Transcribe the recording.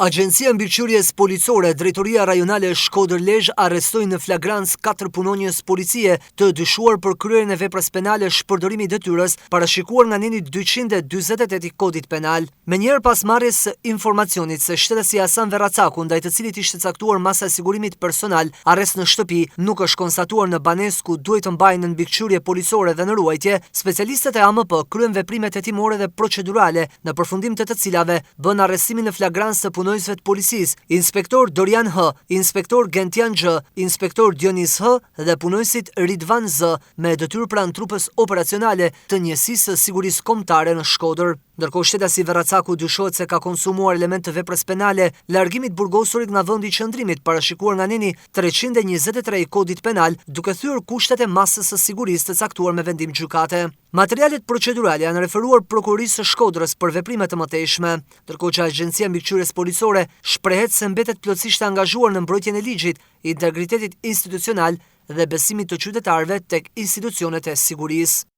Agjencia Mbikëqyrjes Policore, Drejtoria Rajonale Shkodër-Lezhë arrestoi në flagrancë 4 punonjës policie të dyshuar për kryerjen e veprës penale shpërdorimi i detyrës, parashikuar nga neni 248 i Kodit Penal. Menjëherë pas marrjes së informacionit se shtetësi Hasan Verracaku, ndaj të cilit ishte caktuar masa e sigurimit personal, arrest në shtëpi, nuk është konstatuar në banesë ku duhet të mbajnë në mbikëqyrje policore dhe në ruajtje, specialistët e AMP kryen veprimet hetimore dhe procedurale, në përfundim të cilave bën arrestimin në flagrancë të punonjësve të policisë, inspektor Dorian H, inspektor Gentian X, inspektor Dionis H dhe punonjësit Ridvan Z, me detyrë pranë trupës operacionale të njësisë së sigurisë kombëtare në Shkodër. Ndërkohë shtetësi Verracaku dyshohet se ka konsumuar element të veprës penale largimit burgosurit nga vendi i qëndrimit, parashikuar nga neni 323 i Kodit Penal, duke thyer kushtet e masës së sigurisë të caktuar me vendim gjykate. Materialet procedurale janë referuar prokurorisë së Shkodrës për veprime të mëtejshme, ndërkohë që Agjencia Mbikëqyrjes Policore shprehet se mbetet plotësisht e angazhuar në mbrojtjen e ligjit, integritetit institucional dhe besimit të qytetarëve tek institucionet e sigurisë.